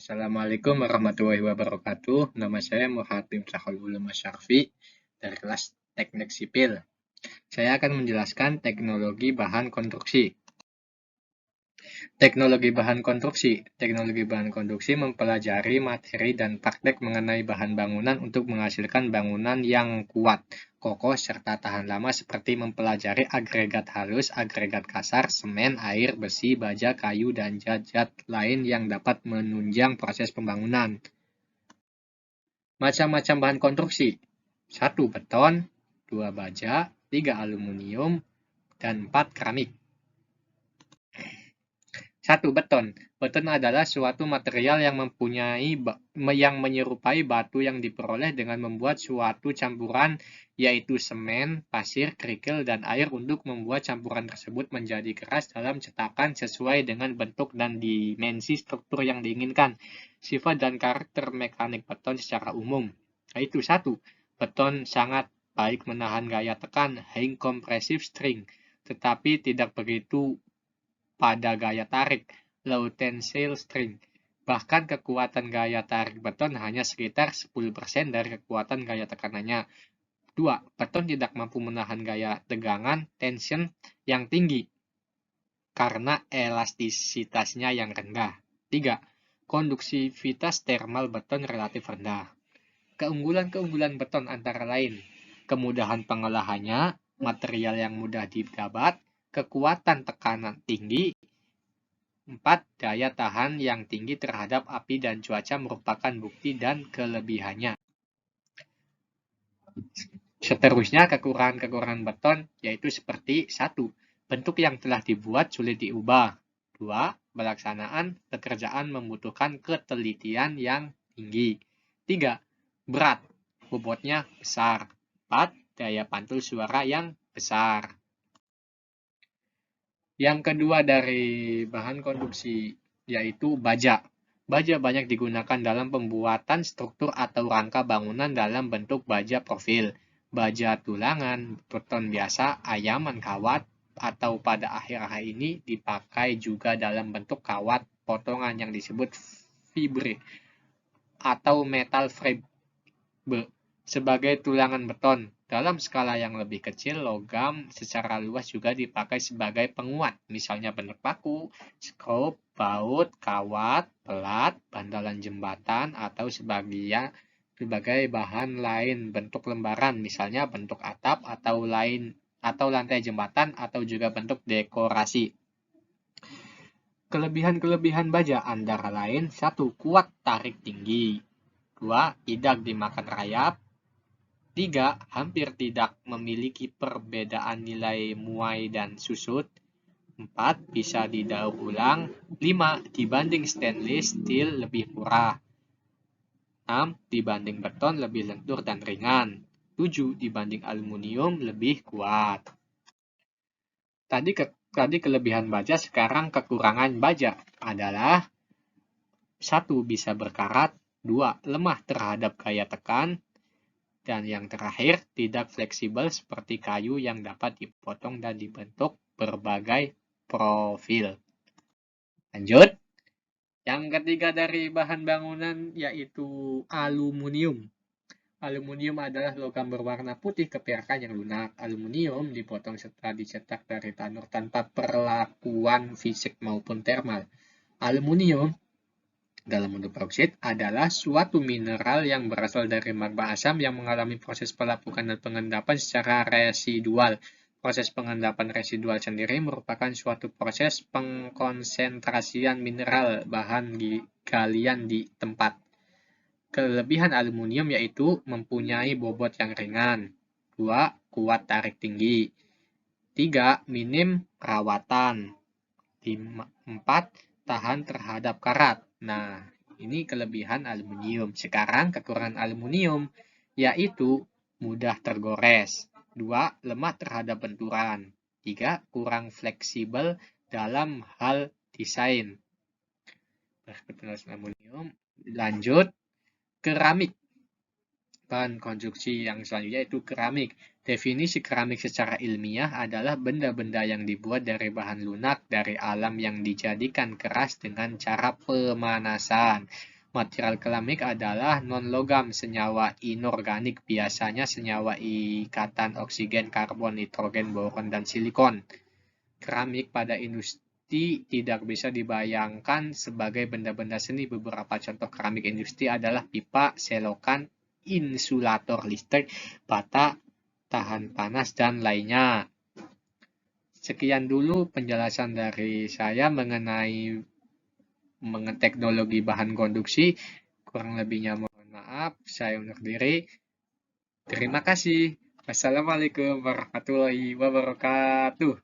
Assalamualaikum warahmatullahi wabarakatuh. Nama saya Muhatim Sahalul Masyarfi dari kelas Teknik Sipil. Saya akan menjelaskan teknologi bahan konstruksi. Teknologi bahan konstruksi. Teknologi bahan konstruksi mempelajari materi dan praktek mengenai bahan bangunan untuk menghasilkan bangunan yang kuat, kokoh, serta tahan lama seperti mempelajari agregat halus, agregat kasar, semen, air, besi, baja, kayu, dan zat-zat lain yang dapat menunjang proses pembangunan. Macam-macam bahan konstruksi. 1. Beton, 2. baja, 3. aluminium, dan 4. keramik. 1. Beton. Beton adalah suatu material yang menyerupai batu yang diperoleh dengan membuat suatu campuran yaitu semen, pasir, kerikil, dan air untuk membuat campuran tersebut menjadi keras dalam cetakan sesuai dengan bentuk dan dimensi struktur yang diinginkan. Sifat dan karakter mekanik beton secara umum yaitu 1. Beton sangat baik menahan gaya tekan high compressive strain, tetapi tidak begitu pada gaya tarik, low tensile strain. Bahkan kekuatan gaya tarik beton hanya sekitar 10% dari kekuatan gaya tekanannya. 2. Beton tidak mampu menahan gaya tegangan, tension, yang tinggi karena elastisitasnya yang rendah. 3. Konduksivitas thermal beton relatif rendah. Keunggulan-keunggulan beton antara lain kemudahan pengolahannya, material yang mudah didapat, kekuatan tekanan tinggi. 4. Daya tahan yang tinggi terhadap api dan cuaca merupakan bukti dan kelebihannya. Seterusnya, kekurangan-kekurangan beton yaitu seperti 1. Bentuk yang telah dibuat sulit diubah. 2. Pelaksanaan pekerjaan membutuhkan ketelitian yang tinggi. 3. Berat, bobotnya besar. 4. Daya pantul suara yang besar. Yang kedua dari bahan konstruksi yaitu baja. Baja banyak digunakan dalam pembuatan struktur atau rangka bangunan dalam bentuk baja profil, baja tulangan, beton biasa, ayaman kawat, atau pada akhir-akhir ini dipakai juga dalam bentuk kawat potongan yang disebut fibre atau metal frame sebagai tulangan beton. Dalam skala yang lebih kecil, logam secara luas juga dipakai sebagai penguat, misalnya bentuk paku, skrup, baut, kawat, pelat, bantalan jembatan, atau sebagai bahan lain bentuk lembaran, misalnya bentuk atap atau lantai jembatan, atau juga bentuk dekorasi. Kelebihan-kelebihan baja antara lain 1. Kuat tarik tinggi. 2. Tidak dimakan rayap. 3. Hampir tidak memiliki perbedaan nilai muai dan susut. 4. Bisa didaur ulang. 5. Dibanding stainless steel lebih murah. 6. Dibanding beton lebih lentur dan ringan. 7. Dibanding aluminium lebih kuat. Tadi kelebihan baja, sekarang kekurangan baja adalah 1. Bisa berkarat. 2. Lemah terhadap gaya tekan. Dan yang terakhir, tidak fleksibel seperti kayu yang dapat dipotong dan dibentuk berbagai profil. Lanjut. Yang ketiga dari bahan bangunan yaitu aluminium. Aluminium adalah logam berwarna putih keperakan yang lunak. Aluminium dipotong setelah dicetak dari tanur tanpa perlakuan fisik maupun termal. Aluminium dalam bentuk peroksid adalah suatu mineral yang berasal dari magma asam yang mengalami proses pelapukan dan pengendapan secara residual. Proses pengendapan residual sendiri merupakan suatu proses pengkonsentrasian mineral bahan galian di tempat. Kelebihan aluminium yaitu mempunyai bobot yang ringan. 2. Kuat tarik tinggi. 3. Minim perawatan. 4. Tahan terhadap karat. Nah, ini kelebihan aluminium. Sekarang kekurangan aluminium yaitu mudah tergores. 2. Lemah terhadap benturan. 3. Kurang fleksibel dalam hal desain. Aluminium. Lanjut, keramik. Bahan konstruksi yang selanjutnya itu keramik. Definisi keramik secara ilmiah adalah benda-benda yang dibuat dari bahan lunak dari alam yang dijadikan keras dengan cara pemanasan. Material keramik adalah non-logam senyawa inorganik, biasanya senyawa ikatan oksigen, karbon, nitrogen, boron, dan silikon. Keramik pada industri tidak bisa dibayangkan sebagai benda-benda seni. Beberapa contoh keramik industri adalah pipa, selokan, insulator listrik, bata, tahan panas, dan lainnya. Sekian dulu penjelasan dari saya mengenai teknologi bahan konduksi. Kurang lebihnya mohon maaf, saya undur diri. Terima kasih. Wassalamualaikum warahmatullahi wabarakatuh.